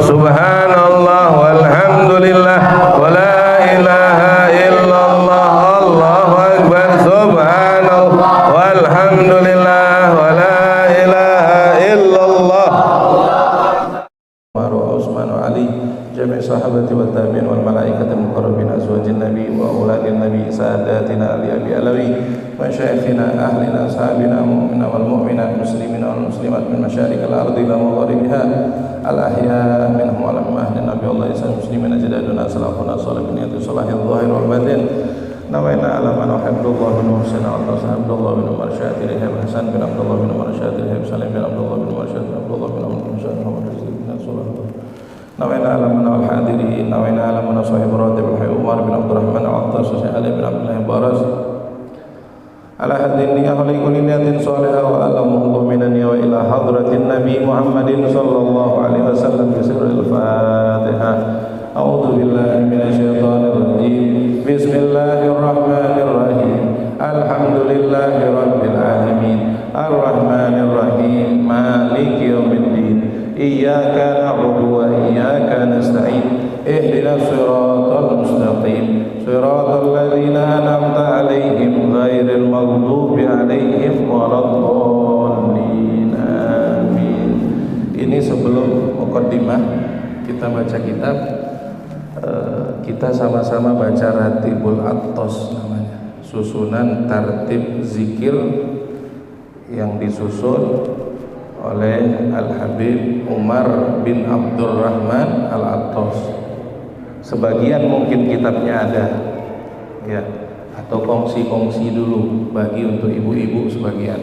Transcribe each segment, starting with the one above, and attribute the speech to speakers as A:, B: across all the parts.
A: subhanallah walhamdulillah wa la ilaha illallah Allahu akbar subhanallah walhamdulillah wa la ilaha illallah. Usman wa Ali jami' sahabati wa tabi'in wal malaikatil muqarrabin azwajin nabi wa auladin nabi sadatina ali abi alawi masyayikhina ahlina ashabina mu'mina wal mu'minat muslimina wal muslimat min masyarikil ardi ila magharibiha al ahya minhum wa lam ahli nabi Allah isa muslimina jadaduna salafuna salihin yatu salahil zahir wal batin nawaina ala man uhibbullah bin Husain al-Abdullah bin Umar Syatiri Hasan bin Abdullah bin Umar Syatiri Salim bin Abdullah bin Umar Syatiri Abdullah bin Umar Syatiri Muhammad bin Sallallahu nawaina ala man al-hadirin nawaina ala man sahib ratib Umar bin Abdurrahman al-Attas Ali bin Abdullah Baras ala hadin niyah li kulli niyatin salihah wa ala mu'minina wa ila hadratin nabi Muhammadin sallallahu alaihi wasallam bi sirril Fatihah. A'udzu billahi minasyaitonir rajim. Bismillahirrahmanirrahim. Alhamdulillahi rabbil alamin. Arrahmanir rahim. Maliki yaumiddin. Iyyaka na'budu wa iyyaka nasta'in. Ihdinas siratal mustaqim. Siratal ladzina an'amta 'alaihim ghairil maghdubi 'alaihim waladdallin. Amin. Ini sebelum muqaddimah kita baca kitab, kita sama-sama baca Ratibul Attos namanya, susunan tartib zikir yang disusun oleh Al-Habib Umar bin Abdurrahman Al-Attos. Sebagian mungkin kitabnya ada ya, atau kongsi-kongsi dulu bagi untuk ibu-ibu sebagian.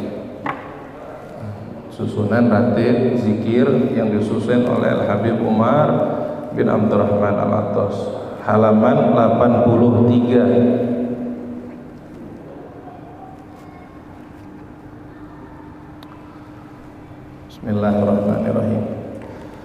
A: Susunan ratib zikir yang disusun oleh Al-Habib Umar bin Abdurrahman Al-Attos, halaman 83. Bismillahirrahmanirrahim.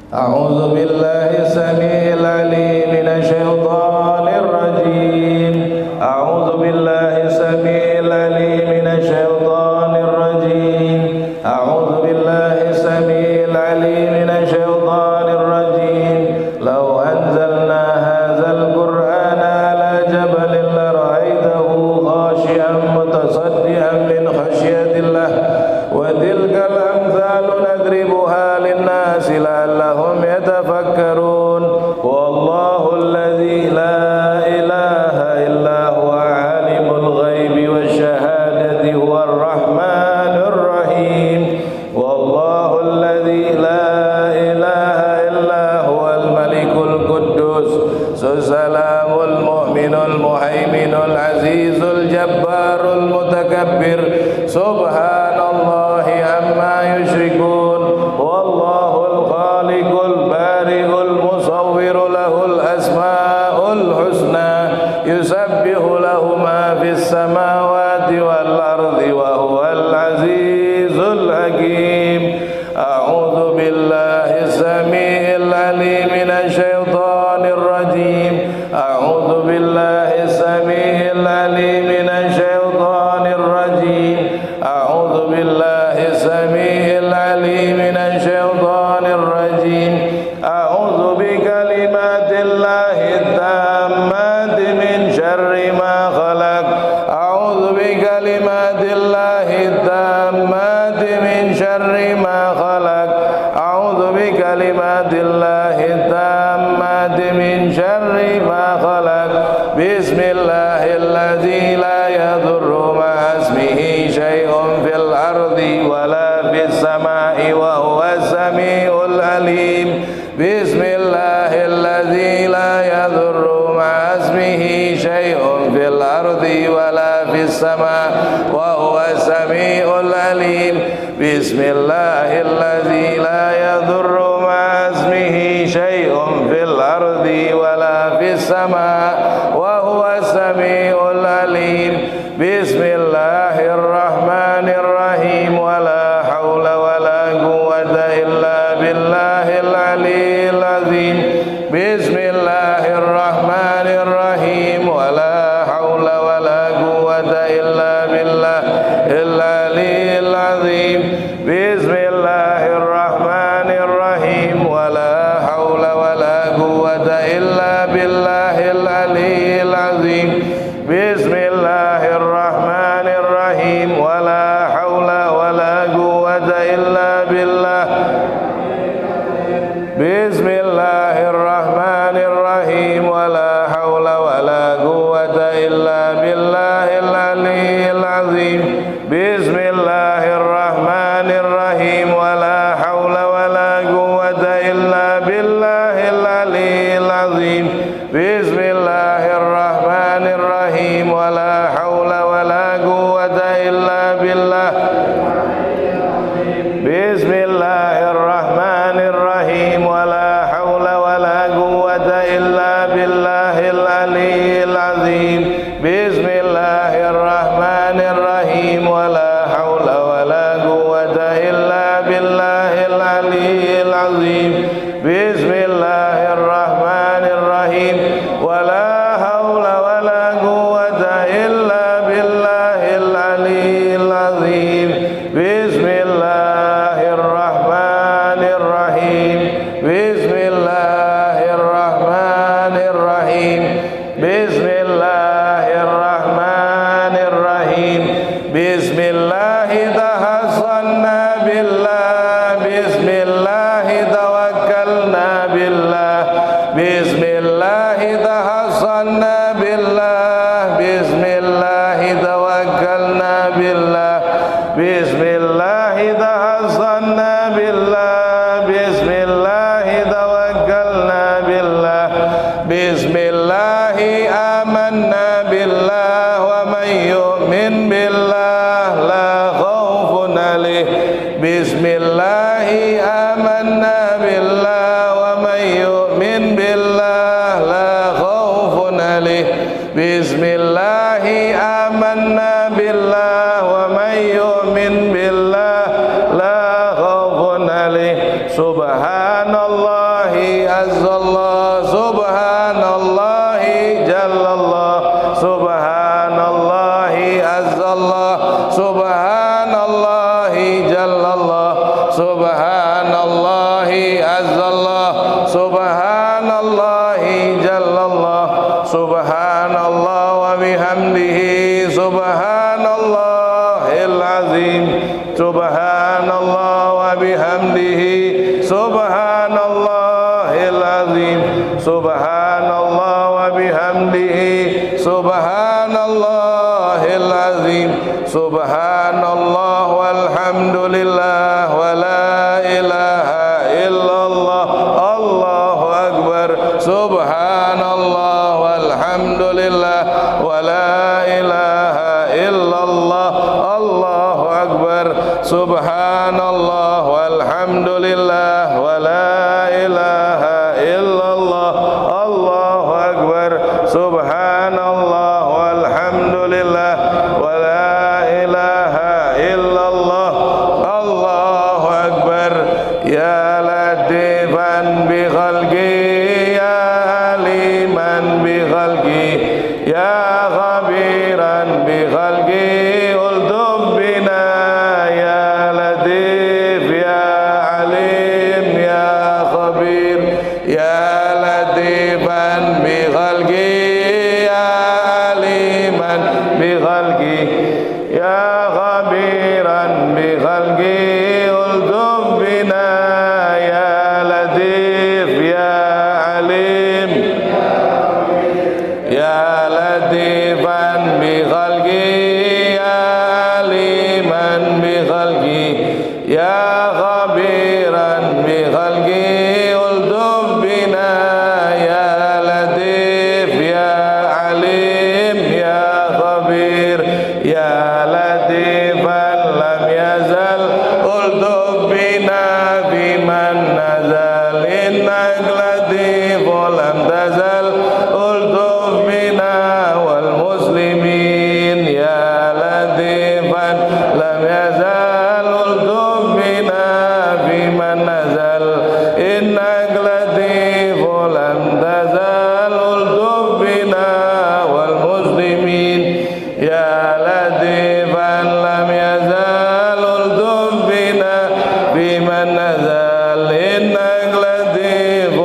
A: A'udzu billahi samiil 'aliim minasy syaithaanir rajiim. A'udzu billahi samiil 'aliim minasy syaithaanir rajiim. A'udzu billahi samiil 'aliim minasy syaithaanir rajiim. Law anzalna hadzal qur'ana 'ala jabalin la ra'aitahu khashi'an mutasaddian min khasyatillah wa tilkal amthalu nadribuha lin-nasi la'allahum yatafakkarun. Wallahu alladzi la ilaha illa huwa 'alimul ghaibi wasyahadati huwar rahmanur rahim. Wallahu alladzi la ilaha illa huwal malikul quddus salamul mu'minul muhaiminul azizul jabbarul mutakabbir subhanallahi amma yusyrikun. Wallahul khaliqul bari'ul musawwiru lahul asmaul husna yusabbihu lahu ma fis samawati wal ardi wa huwal azizul hakim. A'udzu billahi samiil 'aliim minasy syaithaanir rajiim. A'udzu billahi samiil 'aliim minasy syaithaanir rajiim. A'udzu billahi samiil 'aliim minasy syaithaanir rajiim. A'udzu bi kalimatillahi tammati min syarri ma khalaq. A'udzu bi kalimatillahi tammati min syarri ma khalaq. A'udzu bi kalimatillahi tammati min syarri ma khalaq. Bismillahilladzi la yadurru ma'a ismihi syai'un fil ardi wala fis sama'i wa huwas samiul alim. Bismillahilladzi la yadurru ma'a ismihi syai'un fil ardi wala fis sama'i wa huwas samiul alim. Bismillahilladzi la yadurru ma'a ismihi syai'un fil ardi wala fis sama'i wa huwas samiul alim. Bismillahirrahmanirrahim. Wala haula wala quwwata illa billahil aliyyil azim. Bismillahirrahmanirrahim. Wala haula wala quwwata illa billahil aliyyil azim. Bismillahirrahmanirrahim. Wala haula Bismillahirrahmanirrahim. Wala haula wala quwwata illa billahil aliyyil azim. Bismillahirrahmanirrahim. Wala haula wala quwwata illa billahil aliyyil azim. Bismillahirrahmanirrahim. Wala haula wala quwwata illa billah. Bismillahirrahmanirrahim. Wala haula wala quwwata illa billahil aliyyil azim. Bismillahirrahmanirrahim. Wala haula wala quwwata illa billahil aliyyil azim. Bismillahirrahmanirrahim. Wala haula wala quwwata illa billahil aliyyil azim. Bismillahirrahmanirrahim. Bismillahirrahmanirrahim. Bismillahirrahmanirrahim. Bismillahi tahassanna billah. Bismillahi tawakkalna billah. Bismillahi tahassanna billah. Bismillahi tawakkalna billah. Bismillahi tahassanna billah. Bismillahi tawakkalna billah. Bismillahi amanna billah. Wa man yu'min billah la khawfun alaih. Bismillahi amanna billah. Wa man yu'min billah la khawfun alaih. Bismillahi amanna billah. Wa man yu'min billah la khawfun alaih. Subhanallahi azzallah. Subhanallahi jallallah. Subhanallahi azzallah. Subhanallahi jallallah. Subhanallahi azzallah. Subhanallahi jallallah. Subhanallah wa bihamdihi. Subhanallahil azim. Subhanallah wa bihamdihi. Subhanallahil azim. Subhanallah wa bihamdihi. Subhanallahil azim. Subhanallah walhamdulillah wa la ilaha illallah. Allahu akbar. Subhanallah walhamdulillah wa la ilaha illallah. Allahu akbar. Subhanallah walhamdulillah wa la ilaha illallah. Allahu akbar. Subhanallah walhamdulillah wa la ilaha illallah. Allahu akbar. Ya latifan bi khalqi, ya aliman bi khalqi, ya khabiran bi khalqi. Uldub bina ya latif, ya alim, ya khabir. Ya latifan bi khalqi, ya aliman bi khalqi, ya khabiran bi khalqi. Uldub bina ya latif, ya alim. Ya latifan bi khalqi, ya aliman bi khalqi, ya khabiran bi khalqi. Uldub bina ya latif, ya alim, ya khabir. Ya latifan lam yazal. Uldub bina biman nazal. Innak latif lam tazal. Uldub bina wal muslimin. Ya latifan lam yazal. Uldub bina biman nazal. Innak latif lam tazal. Uldub bina wal muslimin. Ya latifan lam yazal. Uldub bina biman nazal. Innak latif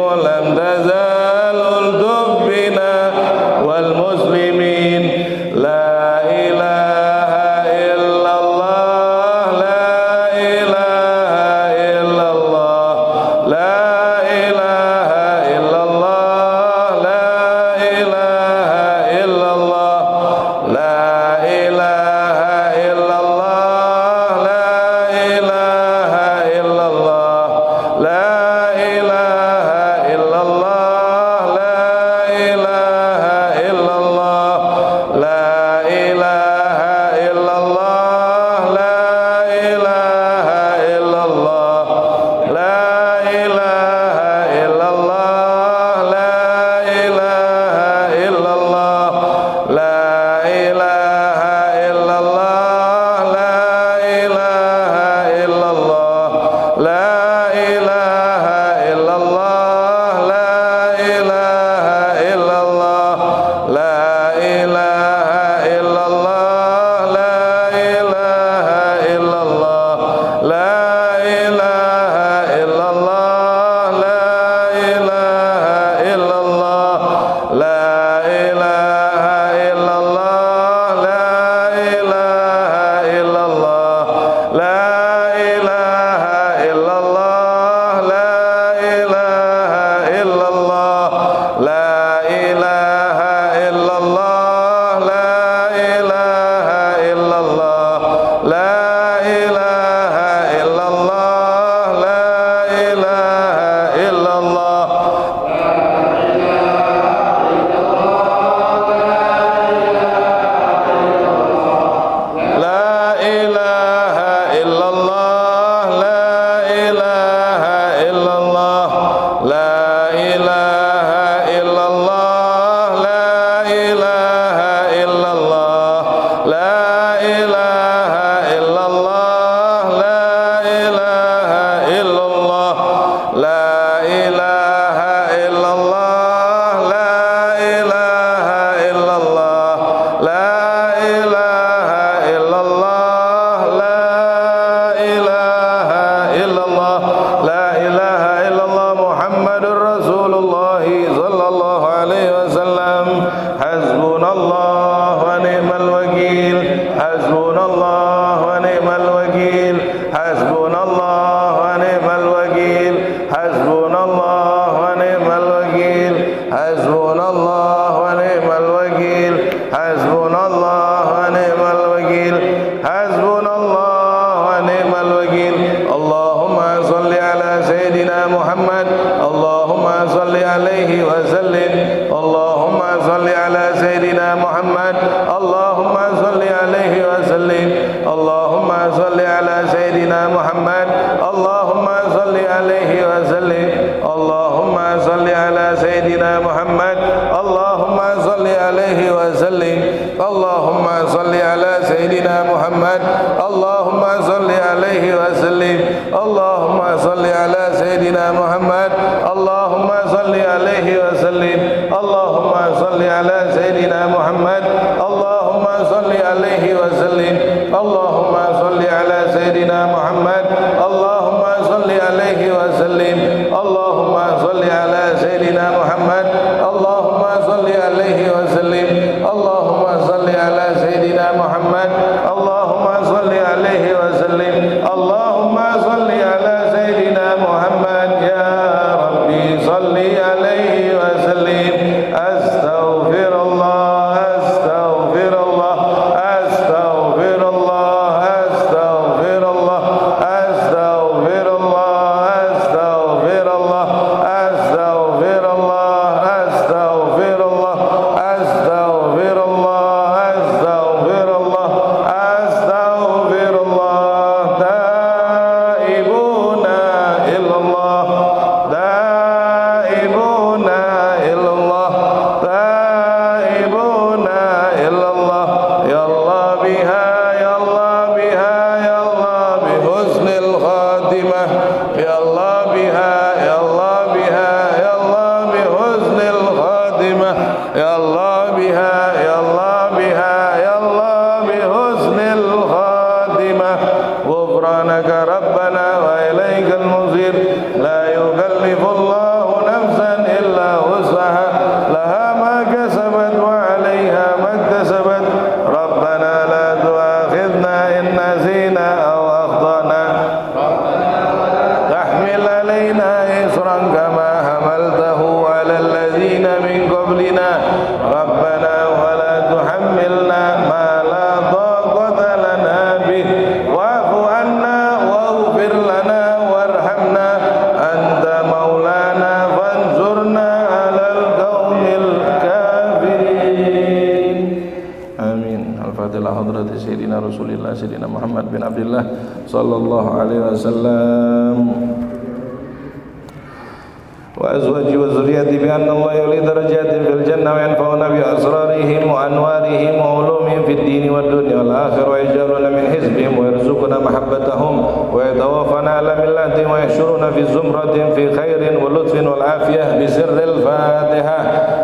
A: ilaha illallah, la ilaha illallah, la ilaha illallah, la ilaha illallah, la ilaha illallah, Muhammadur Rasulullah sallallahu alaihi wasallam. Hasbunallah wa ni'mal wakil, hasbunallah wa ni'mal wakil, hasbunallah wa ni'mal wakil, hasbunallah wa ni'mal wakil, hasbunallah wa ni'mal wakil, hasbunallah wa ni'mal wakil, hasbunallah wa ni'mal wakil. Allahumma salli ala sayyidina Muhammad, Allahumma salli alaihi wa sallim, Allahumma salli ala sayyidina Muhammad, Allahumma salli alaihi wa sallim, Allahumma salli ala sayyidina Muhammad, Allahumma salli alaihi wa sallim, Allahumma salli ala sayyidina Muhammad, Allahumma salli alaihi wa sallim, Allahumma salli ala sayyidina Muhammad, Allahumma salli alaihi wa sallim, Allahumma salli ala sayyidina Muhammad, Allahumma salli alaihi wa sallim, Allahumma salli ala sayyidina Muhammad, Allahumma salli alaihi wa sallim, Allahumma salli ala sayyidina Muhammad, Allahumma salli alaihi wa sallim, Allahumma salli ala sayyidina Muhammad, Allahumma salli alaihi wa sallim, Allahumma salli ala sayyidina Muhammad, Allahumma salli alaihi wa sallim, Allahumma salli ala sayyidina Muhammad. Ya Rabbi salli alaihi wa sallim. Astaghfirullah, astaghfirullah, astaghfirullah, astaghfirullah, astaghfirullah, astaghfirullah, astaghfirullah, astaghfirullah, astaghfirullah, astaghfirullah, astaghfirullah. Taibuna illallah, taibuna illallah, taibuna illallah. Ya Allah biha, ya Allah biha, ya Allah bihusnil khatimah. Ya Allah biha, ya Allah biha, ya Allah bihusnil khatimah. Ya Allah biha, ya Allah biha, ya Allah bihusnil khatimah. Ghufranaka rabbana wa ilaikal musir. La yukallifullahu nafsan illa wus'aha, laha ma kasabat wa 'alaiha ma iktasabat. Rabbana la tu'akhidhna in nasina aw akhtana. Tahmil 'alaina isran kama hamaltahu 'ala alladhina min qablina. Rabbana wa la tuhammilna ma la taqata lana bih. Wa'fu 'anna waghfir lana warhamna. Anta maulana fanzurna 'alal qaumil kafirin. Amin. Al-Fatihah hadrati Sayyidina Rasulillah Sayyidina Muhammad bin Abdullah sallallahu alaihi wasallam. وأزواجه وذريته بأن الله يولي درجات في الجنة وينفعنا بأسرارهم وأنوارهم وعلومهم في الدين والدنيا والآخرة ويجعلنا من حزبهم ويرزقنا محبتهم ويتوفنا على ملتهم ويحشرنا في زمرة في خير ولطف والعافية بسر الفاتحة.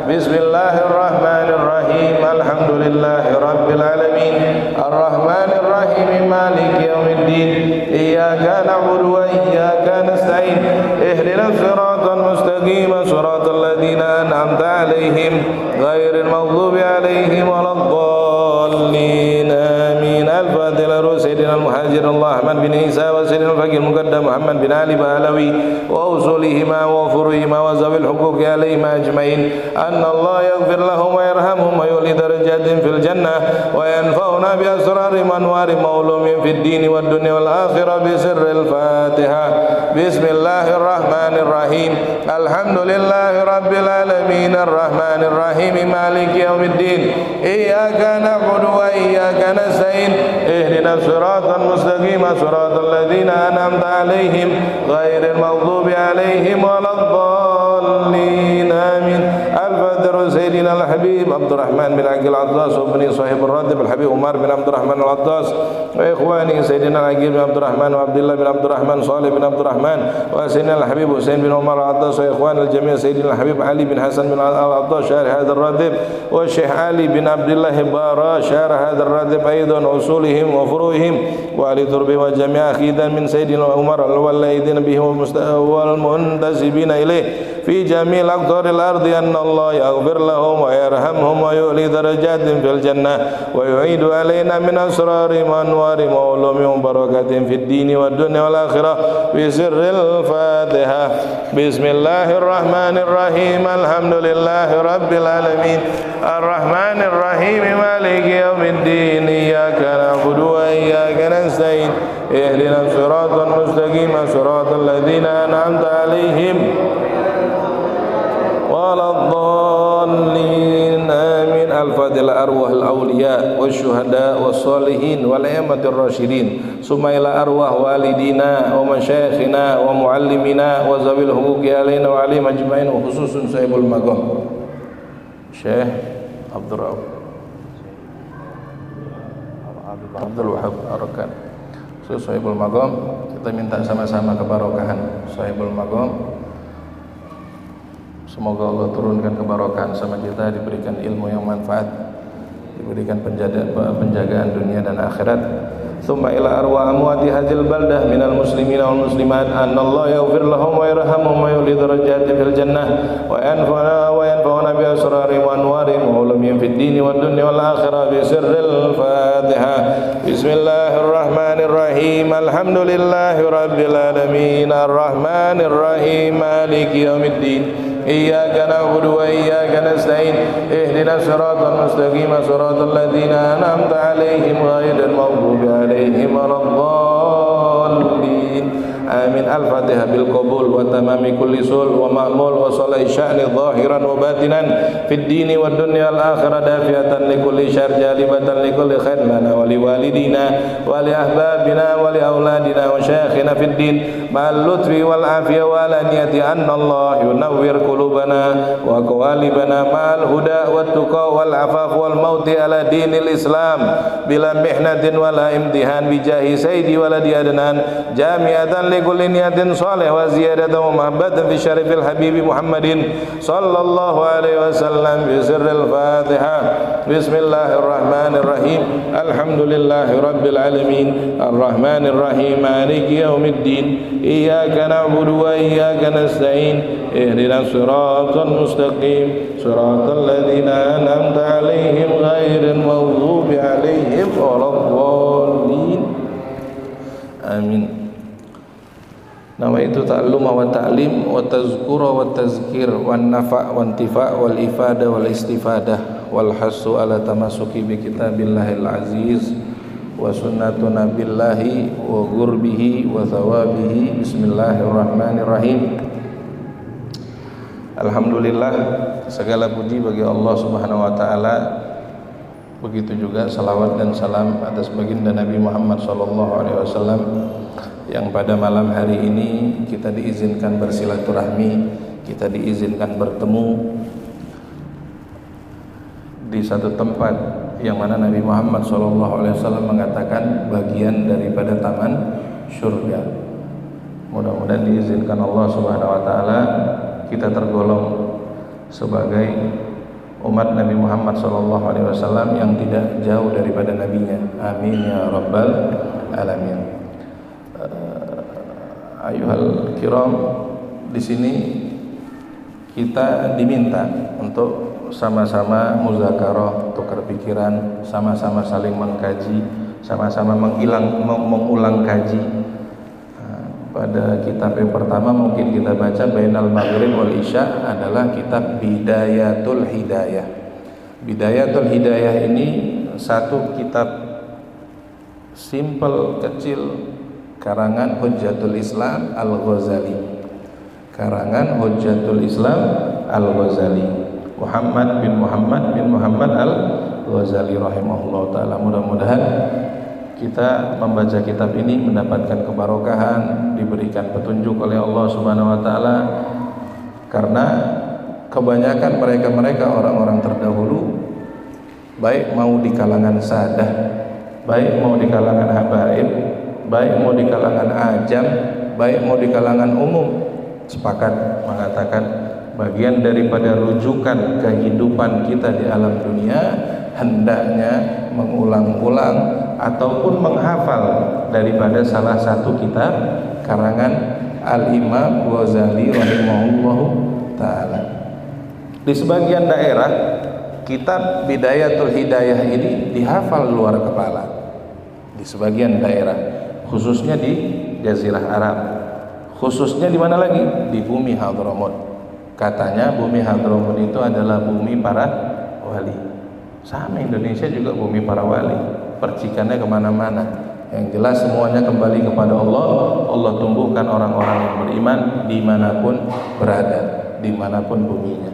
A: بسم الله الرحمن الرحيم. الحمد لله رب العالمين الرحمن الرحيم مالك يوم الدين. إياك نعبد وإياك نستعين. اهدنا الصراط المستقيم صراط الذين أنعمت عليهم غير المغضوب عليهم ولا الضالين. آمين. الفاتحة سيدنا المهاجر الله أحمد بن عيسى وسيدنا الفقيه المقدم محمد بن علي بهلوي وأصولهما وفروعهما وذوي الحقوق عليهما أجمعين. أن الله يغفر لهم ويرحمهم ويولي درجات في الجنة وينفعنا بأسرار أنوار معلوم في الدين والدنيا والآخرة بسر الفاتحة. بسم الله الرحمن الرحيم. الحمد لله رب العالمين الرحمن الرحيم مالك يوم الدين. إياك نعبد وإياك نستعين. اهدنا الصراط المستقيم صراط الذين أنعمت عليهم غير المغضوب عليهم ولا الضالين. آمين. الفاتحة سيدنا الحبيب عبد الرحمن بن عقيل العطاس وابن صاحب الراتب الحبيب عمر بن عبد الرحمن العطاس wa ikhwani sayyidina al-Agil bin Abdurrahman wa Abdullah bin Abdurrahman Salih bin Abdurrahman wa sayyidina al-Habib Husain bin Umar al-Attas wa ikhwani al-jami' sayyidina al-Habib Ali bin Hasan bin al-Attas syarih hadha ar-radib wa Syekh Ali bin Abdullah Bara syarih hadha ar-radib aidan usulihim wa furu'ihim wa ali turbi wa jami' akhidan min sayyidina Umar al-walaidin bihim wal muntasibina ilaih في جميع أقطار الأرض أن الله يغفر لهم ويرحمهم ويؤلي درجات في الجنة ويعيد علينا من أسرار وأنوار وعلوم وبركات في الدين والدنيا والآخرة بسر الفاتحة بسم الله الرحمن الرحيم الحمد لله رب العالمين الرحمن الرحيم مالك يوم الدين إياك نعبد وإياك نستعين اهدنا الصراط المستقيم صراط الذين أنعمت عليهم ولا الضالين آمين الفاتحة أرواح الأولياء والشهداء والصالحين والأئمة الراشدين ثم إلى أرواح والدينا ومشايخنا ومعلمنا وذوي الحقوق علينا وعليهم أجمعين وخصوصا صاحب المقام Syekh Abdul Wahab Arakan Sahibul Maqam. Kita minta sama-sama kebarokahan Sahibul Maqam. Semoga Allah turunkan kebarokahan sama kita, diberikan ilmu yang manfaat, diberikan penjagaan dunia dan akhirat. Thumma ila arwa amwati hadhil baldah minal muslimina wal muslimat anallahu yaghfir lahum wa yarhamhum wa yuli darajati fil jannah wa yanfa'una bi asrarihim wa anwarihim wa ulumihim fid din wad dunya wal akhirah bi sirril Fatihah. Bismillahirrahmanirrahim. Alhamdulillahi rabbil alamin arrahmanir rahim maliki yaumiddin إياك نعبد وإياك نستعين اهدنا الصراط المستقيم صراط الذين أنعمت عليهم غير المغضوب عليهم ولا الضالين آمين الفاتحة بالقبول وتمام كل سول ومأمول وصلاة الشأن ظاهرا وباطنا في الدين والدنيا والآخرة دافعة لكل شر جالبة لكل خير لنا ولوالدينا ولأحبابنا ولأولادنا وشيخنا في الدين مع اللطف والعافية والأنية أن الله ينور قلوبنا وقوالبنا مع الهدى والتقى والعفاف والموت على دين الإسلام بلا محنة ولا امتحان بجاه سيدي ولد أدنان جامعة لكل نية صالح وزيادة ومحبة في شرف الحبيب محمد صلى الله عليه وسلم بسر الفاتحة بسم الله الرحمن الرحيم الحمد لله رب العالمين الرحمن الرحيم مالك يوم الدين إياك نعبد وإياك نستعين اهدنا الصراط المستقيم صراط الذين أنعمت عليهم غير المغضوب عليهم ولا الضالين آمين. Nawaitu ta'alluma wa ta'lim wa tazkura wa tazkir wa nafa' wa intifa' wal ifada wal istifadah wal hasu ala tamasuki bi kitabillahil aziz wa sunnatu nabillahi wa gurbihi wa thawabihi. Bismillahirrahmanirrahim. Alhamdulillah, segala puji bagi Allah Subhanahu wa taala. Begitu juga salawat dan salam atas baginda Nabi Muhammad sallallahu alaihi wasallam yang pada malam hari ini kita diizinkan bersilaturahmi, kita diizinkan bertemu di satu tempat yang mana Nabi Muhammad SAW mengatakan bagian daripada taman surga. Mudah-mudahan diizinkan Allah Subhanahu wa taala kita tergolong sebagai umat Nabi Muhammad SAW yang tidak jauh daripada nabinya. Amin ya rabbal alamin. Ayuhal kiram, di sini kita diminta untuk sama-sama muzakarah, tukar pikiran, sama-sama saling mengkaji, sama-sama mengulang kaji. Pada kitab yang pertama mungkin kita baca Bainal Maghrib wal Isya adalah kitab Bidayatul Hidayah. Bidayatul Hidayah ini satu kitab simple, kecil, karangan Hujjatul Islam Al-Ghazali. Karangan Hujjatul Islam Al-Ghazali, Muhammad bin Muhammad Al-Ghazali rahimahullah ta'ala. Mudah-mudahan kita membaca kitab ini mendapatkan kebarokahan, diberikan petunjuk oleh Allah Subhanahu wa taala, karena kebanyakan mereka orang-orang terdahulu, baik mau di kalangan sadah, baik mau di kalangan habaib, baik mau di kalangan ajam, baik mau di kalangan umum, sepakat mengatakan bagian daripada rujukan kehidupan kita di alam dunia hendaknya mengulang-ulang ataupun menghafal daripada salah satu kitab karangan Al-Imam Ghazali rahimahullahu ta'ala. Di sebagian daerah kitab Bidayatul Hidayah ini dihafal luar kepala. Di sebagian daerah, khususnya di Jazirah Arab, khususnya di mana lagi? Di bumi Hadramut. Katanya bumi Hadramut itu adalah bumi para wali. Sama Indonesia juga bumi para wali, percikannya kemana-mana. Yang jelas semuanya kembali kepada Allah. Allah tumbuhkan orang-orang yang beriman dimanapun berada, dimanapun buminya.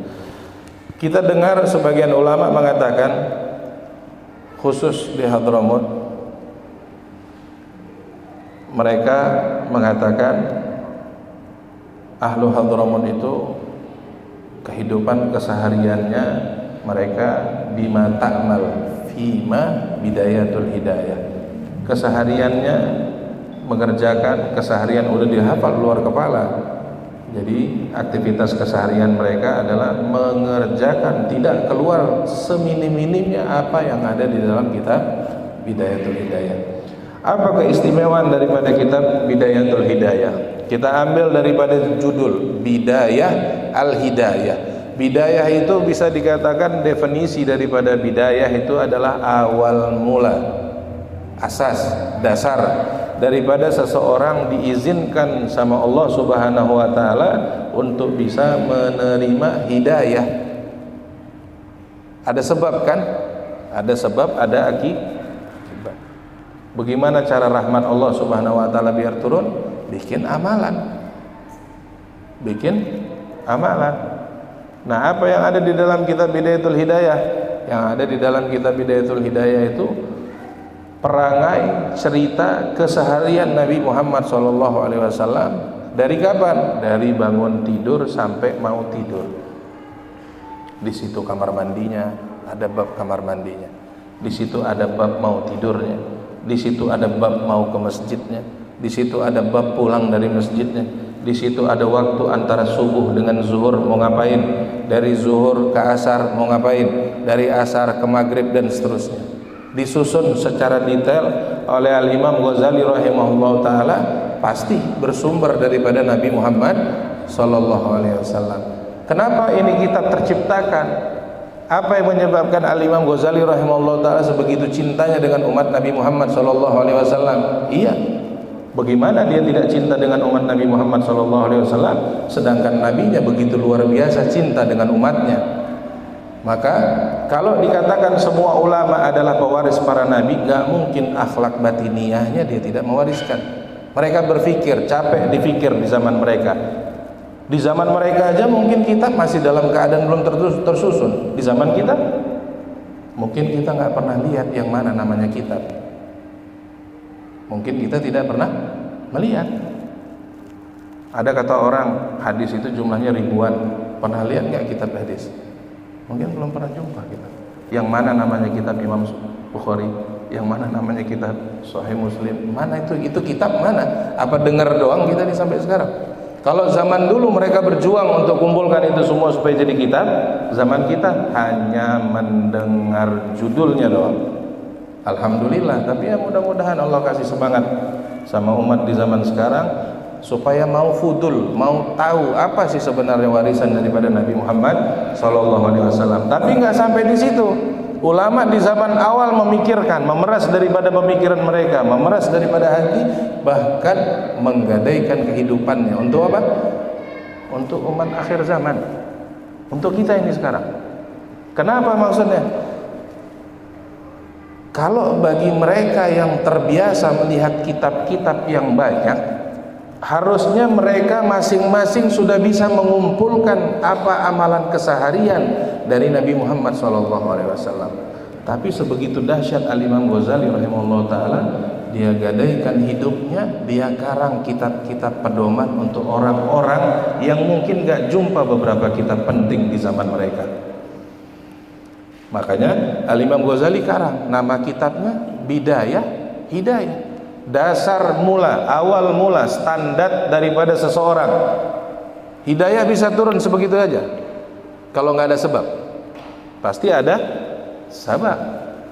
A: Kita dengar sebagian ulama mengatakan khusus di Hadramut, mereka mengatakan ahlu Hadramut itu kehidupan kesehariannya mereka bima ta'mal fima bidayatul hidayah. Kesehariannya mengerjakan keseharian udah dihafal luar kepala. Jadi aktivitas keseharian mereka adalah mengerjakan, tidak keluar seminim-minimnya apa yang ada di dalam kitab Bidayatul Hidayah. Apa keistimewaan daripada kitab Bidayatul Hidayah? Kita ambil daripada judul Bidayah Al-Hidayah. Bidayah itu bisa dikatakan definisi daripada bidayah itu adalah awal mula, asas, dasar daripada seseorang diizinkan sama Allah Subhanahu wa taala untuk bisa menerima hidayah. Ada sebab kan? Ada sebab, ada akibat. Bagaimana cara rahmat Allah Subhanahu wa taala biar turun? Bikin amalan. Bikin amalan. Nah, apa yang ada di dalam kitab Bidayatul Hidayah? Yang ada di dalam kitab Bidayatul Hidayah itu perangai cerita keseharian Nabi Muhammad SAW dari kapan? Dari bangun tidur sampai mau tidur. Di situ kamar mandinya, ada bab kamar mandinya. Di situ ada bab mau tidurnya. Di situ ada bab mau ke masjidnya. Di situ ada bab pulang dari masjidnya. Di situ ada waktu antara subuh dengan zuhur mau ngapain. Dari zuhur ke asar mau ngapain. Dari asar ke maghrib dan seterusnya. Disusun secara detail oleh Al-Imam Ghazali rahimahullah ta'ala, pasti bersumber daripada Nabi Muhammad SAW. Kenapa ini kitab terciptakan? Apa yang menyebabkan Al-Imam Ghazali rahimahullah ta'ala sebegitu cintanya dengan umat Nabi Muhammad SAW? Iya, bagaimana dia tidak cinta dengan umat Nabi Muhammad SAW, sedangkan Nabinya begitu luar biasa cinta dengan umatnya. Maka kalau dikatakan semua ulama adalah pewaris para nabi, gak mungkin akhlak batiniyahnya dia tidak mewariskan. Mereka berpikir, capek dipikir di zaman mereka. Di zaman mereka aja mungkin kitab masih dalam keadaan belum tersusun. Di zaman kita mungkin kita gak pernah lihat yang mana namanya kitab. Mungkin kita tidak pernah melihat. Ada kata orang hadis itu jumlahnya ribuan. Pernah lihat gak kitab hadis? Mungkin belum pernah jumpa kita. Yang mana namanya kitab Imam Bukhari, yang mana namanya kitab Sahih Muslim, mana itu kitab mana? Apa dengar doang kita nih sampai sekarang? Kalau zaman dulu mereka berjuang untuk kumpulkan itu semua supaya jadi kitab, zaman kita hanya mendengar judulnya doang. Alhamdulillah, tapi ya mudah-mudahan Allah kasih semangat sama umat di zaman sekarang supaya mau fudul, mau tahu apa sih sebenarnya warisan daripada Nabi Muhammad SAW. Tapi nggak sampai di situ. Ulama di zaman awal memikirkan, memeras daripada pemikiran mereka, memeras daripada hati, bahkan menggadaikan kehidupannya untuk apa? Untuk umat akhir zaman, untuk kita ini sekarang. Kenapa maksudnya? Kalau bagi mereka yang terbiasa melihat kitab-kitab yang banyak, harusnya mereka masing-masing sudah bisa mengumpulkan apa amalan keseharian dari Nabi Muhammad SAW. Tapi sebegitu dahsyat Al-Imam Ghazali rahimahullah ta'ala, dia gadaikan hidupnya, dia karang kitab-kitab pedoman untuk orang-orang yang mungkin gak jumpa beberapa kitab penting di zaman mereka. Makanya Al-Imam Ghazali karang, nama kitabnya bidayah, hidayah. Dasar mula, awal mula, standar daripada seseorang. Hidayah bisa turun sebegitu aja kalau nggak ada sebab. Pasti ada sebab.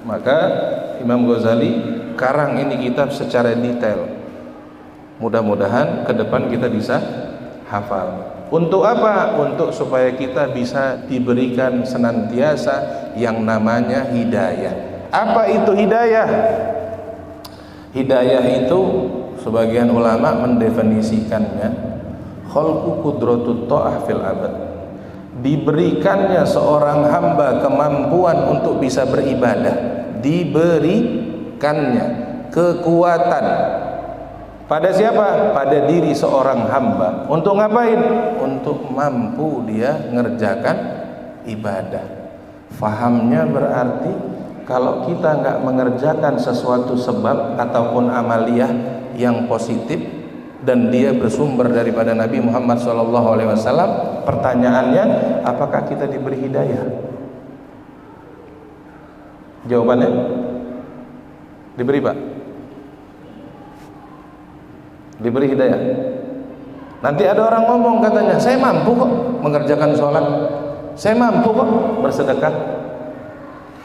A: Maka Imam Ghazali karang ini kitab secara detail. Mudah-mudahan ke depan kita bisa hafal. Untuk apa? Untuk supaya kita bisa diberikan senantiasa yang namanya hidayah. Apa itu hidayah? Hidayah itu sebagian ulama mendefinisikannya khalqu qudratut ta'ah fil abad. Diberikannya seorang hamba kemampuan untuk bisa beribadah, diberikannya kekuatan pada siapa? Pada diri seorang hamba. Untuk ngapain? Untuk mampu dia ngerjakan ibadah. Fahamnya berarti kalau kita nggak mengerjakan sesuatu sebab ataupun amaliyah yang positif dan dia bersumber daripada Nabi Muhammad SAW, pertanyaannya, apakah kita diberi hidayah? Jawabannya, diberi, Pak. Diberi hidayah. Nanti ada orang ngomong katanya, saya mampu kok mengerjakan sholat, saya mampu kok bersedekah.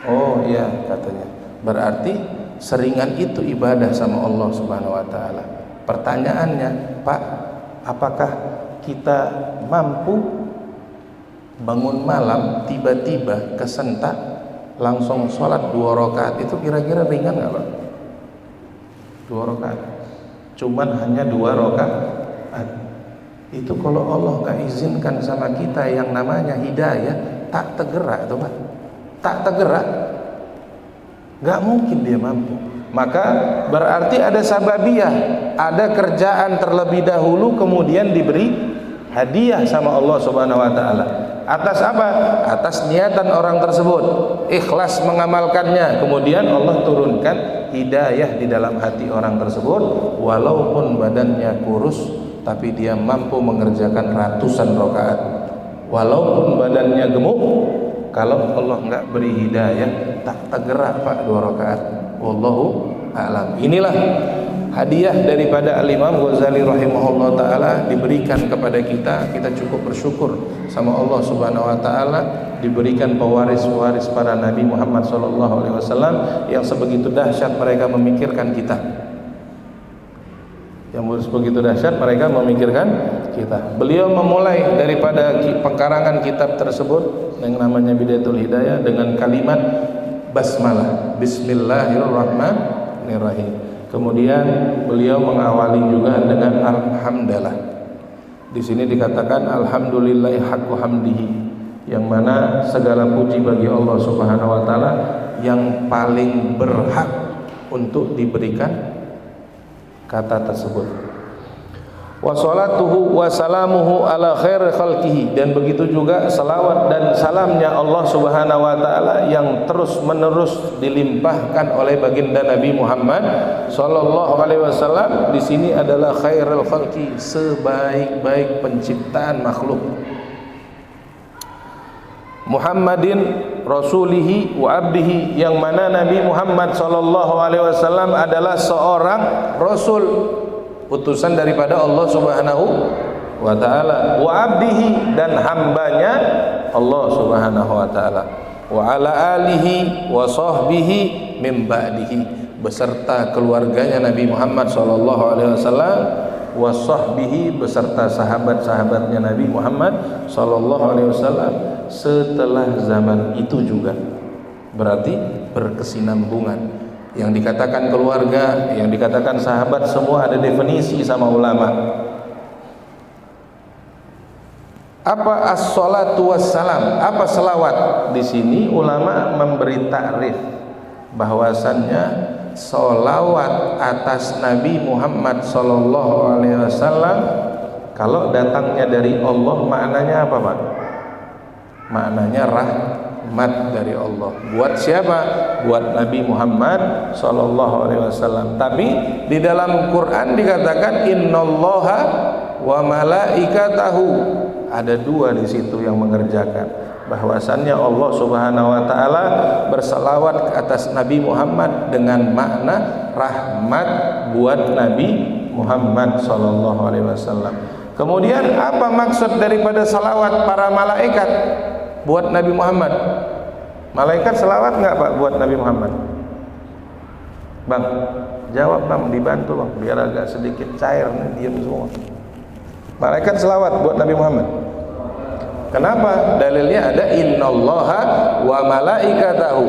A: Oh iya katanya, berarti seringan itu ibadah sama Allah Subhanahu wa ta'ala. Pertanyaannya, Pak, apakah kita mampu bangun malam tiba-tiba kesentak langsung sholat 2 rakaat? Itu kira-kira ringan nggak, Pak? 2 rakaat, cuman hanya 2 rakaat. Itu kalau Allah nggak izinkan sama kita yang namanya hidayah, tak tergerak tuh, Pak. Tak tergerak, nggak mungkin dia mampu. Maka berarti ada sababiyah, ada kerjaan terlebih dahulu kemudian diberi hadiah sama Allah Subhanahu wa ta'ala. Atas apa? Atas niatan orang tersebut, ikhlas mengamalkannya, kemudian Allah turunkan hidayah di dalam hati orang tersebut. Walaupun badannya kurus, tapi dia mampu mengerjakan ratusan rakaat. Walaupun badannya gemuk, kalau Allah nggak beri hidayah, tak tergerak, Pak, 2 rakaat. Wallahu a'lam. Inilah hadiah daripada Al-Imam Ghazali rahimahullah ta'ala diberikan kepada kita. Kita cukup bersyukur sama Allah Subhanahu wa ta'ala, diberikan pewaris-pewaris para Nabi Muhammad SAW yang sebegitu dahsyat mereka memikirkan kita. Yang begitu dahsyat mereka memikirkan kita. Beliau memulai daripada pengkarangan kitab tersebut yang namanya Bidayatul Hidayah dengan kalimat basmalah, bismillahirrahmanirrahim. Kemudian beliau mengawali juga dengan alhamdulillah. Di sini dikatakan alhamdulillahi haqqu hamdihi, yang mana segala puji bagi Allah Subhanahu wa taala yang paling berhak untuk diberikan kata tersebut. Wa salatuhu wa salamuhu ala khairi khalqihi, dan begitu juga salawat dan salamnya Allah Subhanahu wa taala yang terus menerus dilimpahkan oleh baginda Nabi Muhammad sallallahu alaihi wasallam. Di sini adalah khairul khalqi, sebaik-baik penciptaan makhluk. Muhammadin rasulihi wa abdihi, yang mana Nabi Muhammad sallallahu alaihi wasallam adalah seorang rasul, utusan daripada Allah Subhanahu wa ta'ala, wa abdihi, dan hambanya Allah Subhanahu wa ta'ala, wa ala alihi wa sahbihi min ba'dihi, beserta keluarganya Nabi Muhammad sallallahu alaihi wasallam, wa sahbihi, beserta sahabat-sahabatnya Nabi Muhammad sallallahu alaihi wasallam setelah zaman itu juga. Berarti berkesinambungan. Yang dikatakan keluarga, yang dikatakan sahabat, semua ada definisi sama ulama. Apa as-salatu wassalam? Apa selawat? Di sini ulama memberi takrif bahwasannya selawat atas Nabi Muhammad sallallahu alaihi wasallam kalau datangnya dari Allah, maknanya apa, Pak? Maknanya rahmat dari Allah. Buat siapa? Buat Nabi Muhammad sallallahu alaihi wasallam. Tapi di dalam Quran dikatakan innallaha wa malaikatahu. Ada 2 di situ yang mengerjakan. bahwasannya Allah Subhanahu wa taala bersalawat atas Nabi Muhammad dengan makna rahmat buat Nabi Muhammad sallallahu alaihi wasallam. Kemudian apa maksud daripada salawat para malaikat buat Nabi Muhammad? Malaikat salawat enggak Pak buat Nabi Muhammad? Bang, jawab Bang, dibantu Bang, biar agak sedikit cair nih, diam semua. Malaikat selawat buat Nabi Muhammad. Kenapa? Dalilnya ada innallaha wa malaikatahu.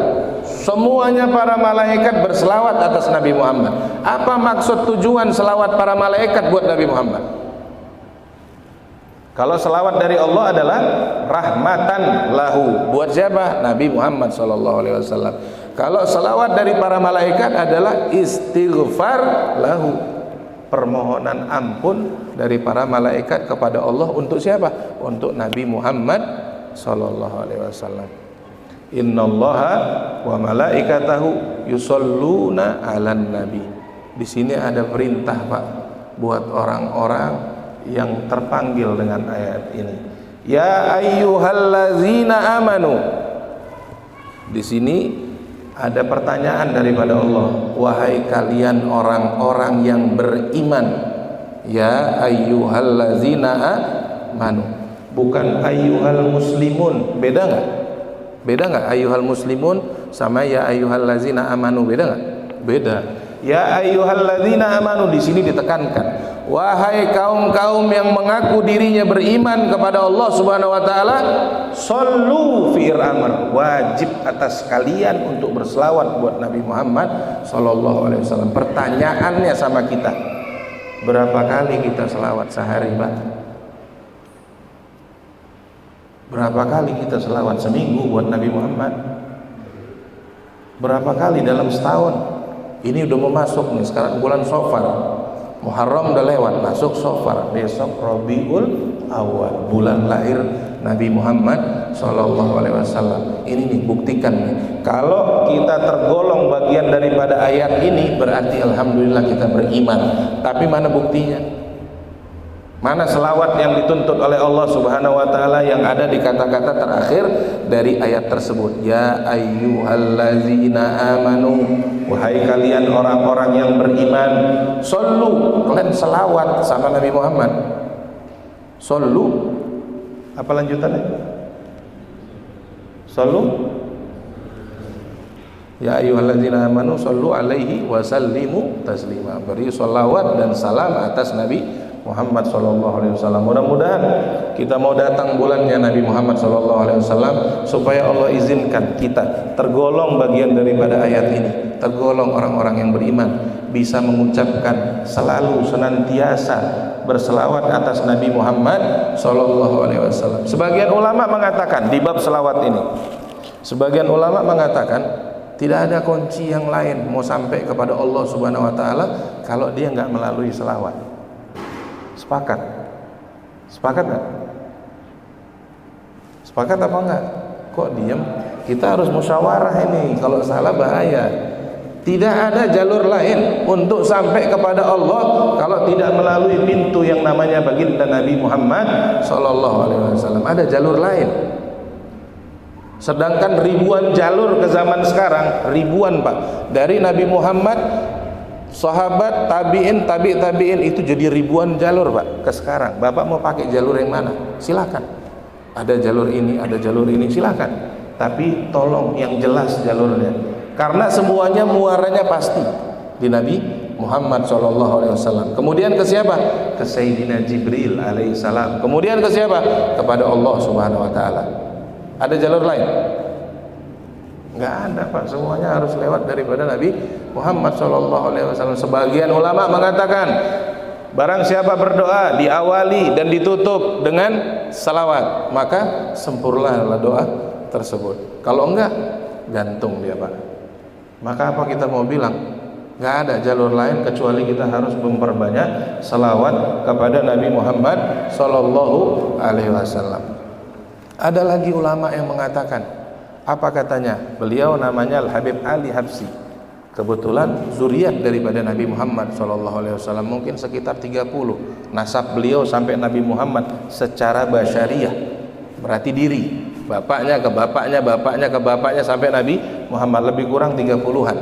A: Semuanya para malaikat berselawat atas Nabi Muhammad. Apa maksud tujuan selawat para malaikat buat Nabi Muhammad? Kalau selawat dari Allah adalah rahmatan lahu. Buat siapa? Nabi Muhammad SAW. Kalau selawat dari para malaikat adalah istighfar lahu, permohonan ampun dari para malaikat kepada Allah untuk siapa? Untuk Nabi Muhammad SAW. Innallaha wa malaikatahu yusholluna 'alan nabi. Di sini ada perintah Pak buat orang-orang yang terpanggil dengan ayat ini. Ya ayyuhallazina amanu. Di sini ada pertanyaan daripada Allah. Wahai kalian orang-orang yang beriman. Ya ayyuhallazina amanu. Bukan ayyuhal muslimun. Beda enggak? Beda enggak ayyuhal muslimun sama ya ayyuhallazina amanu? Beda enggak? Beda. Ya ayyuhallazina amanu di sini ditekankan. Wahai kaum-kaum yang mengaku dirinya beriman kepada Allah Subhanahu wa taala, shollu fi'il amr, wajib atas kalian untuk berselawat buat Nabi Muhammad sallallahu alaihi wasallam. Pertanyaannya sama kita, berapa kali kita selawat sehari, Pak? Berapa kali kita selawat seminggu buat Nabi Muhammad? Berapa kali dalam setahun? Ini udah mau masuk nih, sekarang bulan Safar. Muharram udah lewat, masuk Safar, besok Rabiul Awal, bulan lahir Nabi Muhammad sallallahu alaihi wasallam. Ini nih buktikan nih. Kalau kita tergolong bagian daripada ayat ini, berarti alhamdulillah kita beriman. Tapi mana buktinya? Mana selawat yang dituntut oleh Allah Subhanahu wa taala yang ada di kata-kata terakhir dari ayat tersebut? Ya ayyuhallazina amanu, wahai kalian orang-orang yang beriman, shollu, kalian selawat sama Nabi Muhammad. Shollu, apa lanjutannya? Shollu, ya ayyuhallazina amanu shollu alaihi wa sallimu taslima. Beri sholawat dan salam atas Nabi Muhammad sallallahu alaihi wasallam. Mudah-mudahan kita mau datang bulannya Nabi Muhammad sallallahu alaihi wasallam supaya Allah izinkan kita tergolong bagian daripada ayat ini, tergolong orang-orang yang beriman, bisa mengucapkan selalu senantiasa berselawat atas Nabi Muhammad sallallahu alaihi wasallam. Sebagian ulama mengatakan di bab selawat ini, sebagian ulama mengatakan tidak ada kunci yang lain mau sampai kepada Allah Subhanahu wa taala kalau dia enggak melalui selawat. Sepakat? Sepakat nggak? Sepakat apa enggak? Kok diam? Kita harus musyawarah ini. Kalau salah bahaya. Tidak ada jalur lain untuk sampai kepada Allah kalau tidak melalui pintu yang namanya baginda Nabi Muhammad sallallahu alaihi wasallam. Ada jalur lain. Sedangkan ribuan jalur ke zaman sekarang, ribuan Pak. Dari Nabi Muhammad, sahabat, tabi'in, tabi'in itu jadi ribuan jalur Pak ke sekarang. Bapak mau pakai jalur yang mana? Silakan. Ada jalur ini, ada jalur ini, silakan. Tapi tolong yang jelas jalurnya. Karena semuanya muaranya pasti di Nabi Muhammad SAW. Kemudian ke siapa? Ke Sayyidina Jibril alaihissalam. Kemudian ke siapa? Kepada Allah Subhanahu wa taala. Ada jalur lain? Enggak ada Pak, semuanya harus lewat daripada Nabi Muhammad SAW. Sebagian ulama mengatakan barang siapa berdoa diawali dan ditutup dengan salawat, maka sempurnalah doa tersebut. Kalau enggak, gantung dia Pak. Maka apa kita mau bilang? Enggak ada jalur lain kecuali kita harus memperbanyak salawat kepada Nabi Muhammad SAW. Ada lagi ulama yang mengatakan, apa katanya? Beliau namanya Al-Habib Ali Habsyi. Kebetulan zuriat daripada Nabi Muhammad SAW, mungkin sekitar 30. Nasab beliau sampai Nabi Muhammad secara basyariah, berarti diri. bapaknya ke bapaknya, bapaknya ke bapaknya sampai Nabi Muhammad, lebih kurang 30-an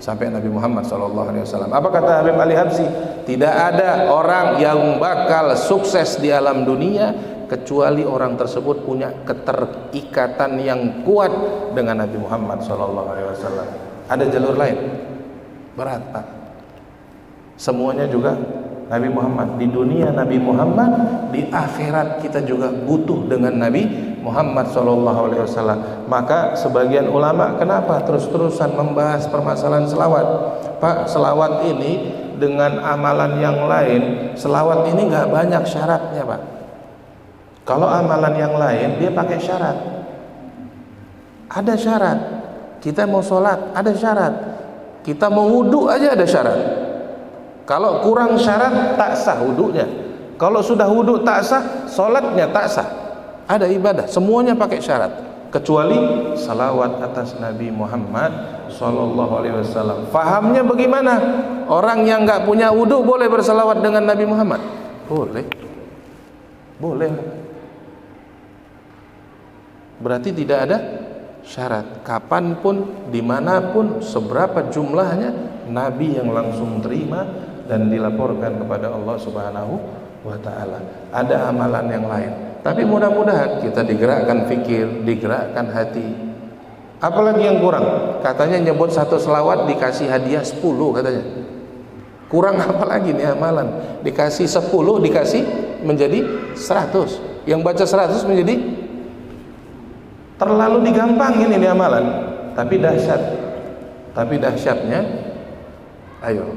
A: sampai Nabi Muhammad SAW. Apa kata Habib Ali Habsyi? Tidak ada orang yang bakal sukses di alam dunia kecuali orang tersebut punya keterikatan yang kuat dengan Nabi Muhammad SAW. Ada jalur lain? Berat, Pak. Semuanya juga Nabi Muhammad. Di dunia Nabi Muhammad, di akhirat kita juga butuh dengan Nabi Muhammad SAW. Maka sebagian ulama kenapa terus-terusan membahas permasalahan selawat? Pak, selawat ini dengan amalan yang lain, selawat ini nggak banyak syaratnya, Pak. Kalau amalan yang lain dia pakai syarat. Ada syarat. Kita mau sholat ada syarat. Kita mau wudhu aja ada syarat. Kalau kurang syarat tak sah wudhunya. Kalau sudah wudhu tak sah, sholatnya tak sah. Ada ibadah, semuanya pakai syarat, kecuali salawat atas Nabi Muhammad SAW. Fahamnya bagaimana? Orang yang nggak punya wudhu boleh bersalawat dengan Nabi Muhammad? Boleh, boleh. Berarti tidak ada syarat. Kapanpun, dimanapun, seberapa jumlahnya, Nabi yang langsung terima dan dilaporkan kepada Allah Subhanahu wa Ta'ala. Ada amalan yang lain, tapi mudah-mudahan kita digerakkan fikir, digerakkan hati. Apalagi yang kurang? Katanya nyebut satu selawat dikasih hadiah 10 katanya. Kurang apa lagi nih amalan? Dikasih 10, dikasih menjadi 100. Yang baca 100 menjadi, terlalu digampangin ini amalan. Tapi dahsyat. Tapi dahsyatnya, ayo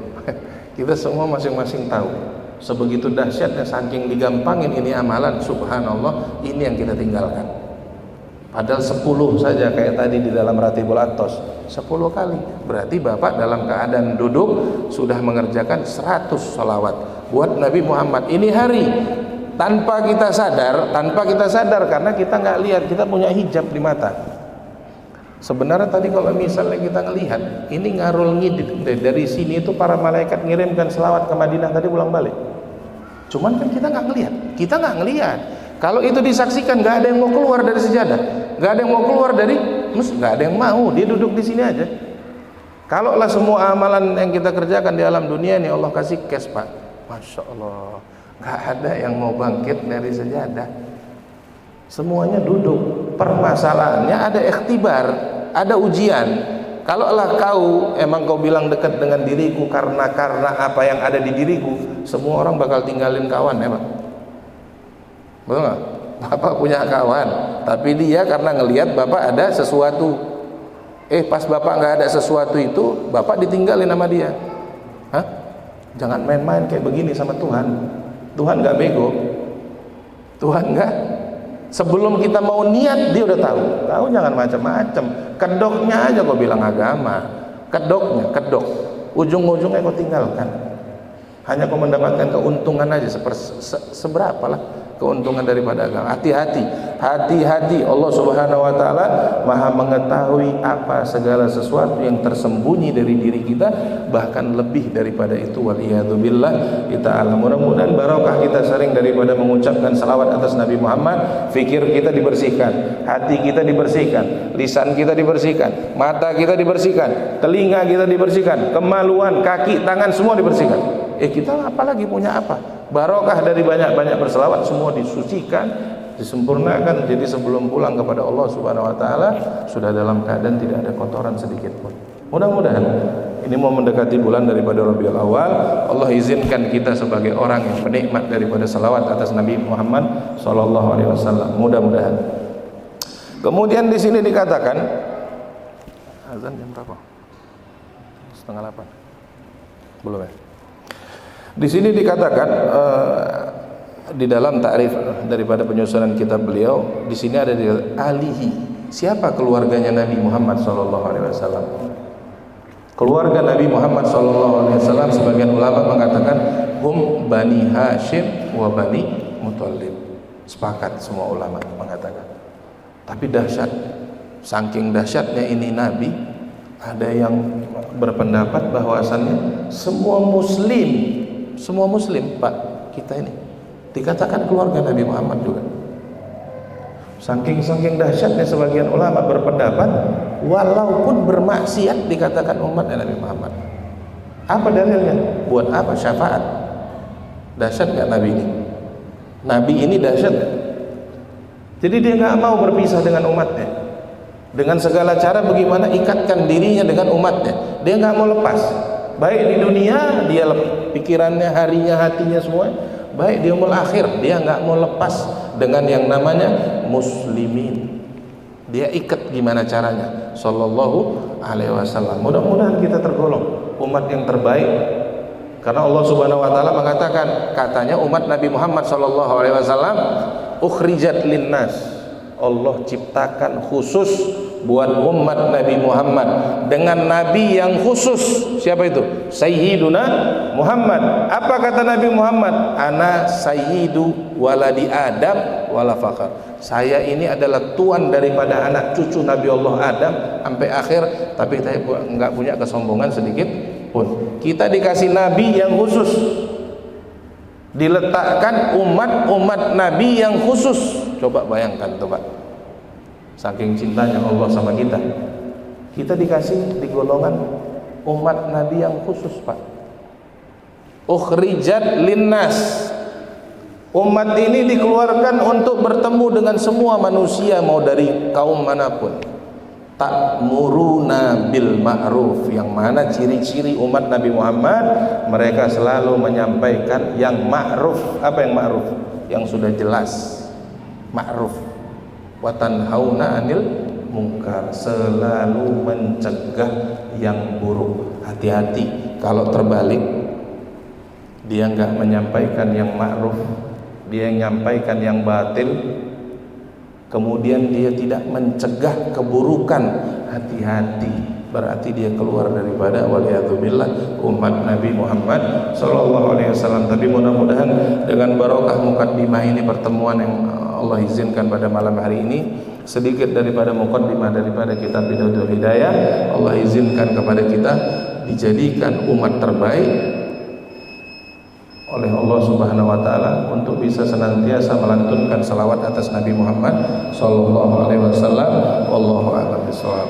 A: kita semua masing-masing tahu, sebegitu dahsyatnya, saking digampangin ini amalan, subhanallah, ini yang kita tinggalkan. Padahal 10 saja kayak tadi di dalam Ratibul Atos, 10 kali. Berarti Bapak dalam keadaan duduk sudah mengerjakan 100 salawat buat Nabi Muhammad. Ini hari tanpa kita sadar karena kita nggak lihat, kita punya hijab di mata. Sebenarnya tadi kalau misalnya kita ngelihat, ini ngarul ngidit dari sini itu para malaikat ngirimkan selawat ke Madinah tadi pulang balik. Cuman kan kita nggak ngelihat. Kalau itu disaksikan, nggak ada yang mau keluar dari sejadah, nggak ada yang mau keluar dari nggak ada yang mau, dia duduk di sini aja. Kalaulah semua amalan yang kita kerjakan di alam dunia ini Allah kasih cash, Pak, masya Allah, nggak ada yang mau bangkit dari sejadah. Semuanya duduk. Permasalahannya ada ikhtibar, ada ujian. Kalaulah kau emang kau bilang dekat dengan diriku karena apa yang ada di diriku, semua orang bakal tinggalin kawan, ya Pak. Betul nggak? Bapak punya kawan, tapi dia karena ngelihat Bapak ada sesuatu. Pas Bapak nggak ada sesuatu itu, Bapak ditinggalin sama dia. Hah? Jangan main-main kayak begini sama Tuhan. Tuhan nggak bego. Tuhan nggak. Sebelum kita mau niat dia udah tahu. Tahu jangan macam-macam. Kedoknya aja kau bilang agama. Kedok. Ujung-ujungnya kau tinggalkan. Hanya kau mendapatkan keuntungan aja seberapa lah keuntungan daripada agama. Hati-hati. Allah Subhanahu wa Ta'ala Maha mengetahui apa segala sesuatu yang tersembunyi dari diri kita, bahkan lebih daripada itu. Waliyadzubillah ta'ala. Mudah-mudahan barokah kita sering daripada mengucapkan salawat atas Nabi Muhammad. Fikir kita dibersihkan, hati kita dibersihkan, lisan kita dibersihkan, mata kita dibersihkan, telinga kita dibersihkan, kemaluan, kaki, tangan semua dibersihkan. Kita apalagi punya apa? Barokah dari banyak-banyak berselawat, semua disucikan, disempurnakan. Jadi sebelum pulang kepada Allah Subhanahu wa Ta'ala sudah dalam keadaan tidak ada kotoran sedikit pun. Mudah-mudahan ini mau mendekati bulan daripada Rabiul Awal, Allah izinkan kita sebagai orang yang penikmat daripada salawat atas Nabi Muhammad sallallahu alaihi wasallam. Mudah-mudahan. Kemudian di sini dikatakan azan jam berapa? 7:30. Belum ya? Di sini dikatakan di dalam takrif daripada penyusunan kitab beliau, di sini ada di alihi. Siapa keluarganya Nabi Muhammad SAW? Keluarga Nabi Muhammad SAW, sebagian ulama mengatakan hum Bani Hashim wa Bani Muthalib. Sepakat semua ulama mengatakan. Tapi dahsyat, saking dahsyatnya ini Nabi, ada yang berpendapat bahwasannya semua muslim Pak, kita ini dikatakan keluarga Nabi Muhammad juga. Saking dahsyatnya sebagian ulama berpendapat walaupun bermaksiat dikatakan umatnya Nabi Muhammad. Apa dalilnya? Buat apa syafaat? Dahsyat nggak Nabi ini? Nabi ini dahsyat nggak? Jadi dia nggak mau berpisah dengan umatnya. Dengan segala cara bagaimana ikatkan dirinya dengan umatnya. Dia nggak mau lepas. Baik di dunia dia pikirannya, harinya, hatinya semua. Baik di yaumul akhir dia nggak mau lepas dengan yang namanya muslimin. Dia ikat gimana caranya? Sallallahu alaihi wasallam. Mudah-mudahan kita tergolong umat yang terbaik. Karena Allah Subhanahu wa taala mengatakan, katanya umat Nabi Muhammad sallallahu alaihi wasallam ukhrijat linnas. Allah ciptakan khusus buat umat Nabi Muhammad dengan nabi yang khusus. Siapa itu? Sayyiduna Muhammad. Apa kata Nabi Muhammad? Ana sayyidu waladi Adam wala fakhr. Saya ini adalah tuan daripada anak cucu Nabi Allah Adam sampai akhir, tapi saya enggak punya kesombongan sedikit pun. Kita dikasih nabi yang khusus, diletakkan umat Nabi yang khusus. Coba bayangkan tuh Pak, saking cintanya Allah sama kita, kita dikasih di golongan umat Nabi yang khusus Pak. Ukhrijat linnas. Umat ini dikeluarkan untuk bertemu dengan semua manusia, mau dari kaum manapun. Ta'muruna bil ma'ruf, yang mana ciri-ciri umat Nabi Muhammad, mereka selalu menyampaikan yang ma'ruf. Apa yang ma'ruf? Yang sudah jelas. Ma'ruf. Wa tanhauna 'anil munkar, selalu mencegah yang buruk. Hati-hati kalau terbalik, dia enggak menyampaikan yang ma'ruf, dia yang menyampaikan yang batil, kemudian dia tidak mencegah keburukan. Hati-hati, berarti dia keluar daripada waliyadzubillah umat Nabi Muhammad sallallahu alaihi wasallam. Tapi mudah-mudahan dengan barokah mukaddimah ini, pertemuan yang Allah izinkan pada malam hari ini, sedikit daripada mukaddimah daripada kitab Bidayatul Hidayah, Allah izinkan kepada kita dijadikan umat terbaik oleh Allah Subhanahu wa taala untuk bisa senantiasa melantunkan salawat atas Nabi Muhammad sallallahu alaihi wasallam. Wallahu a'lam bishawab.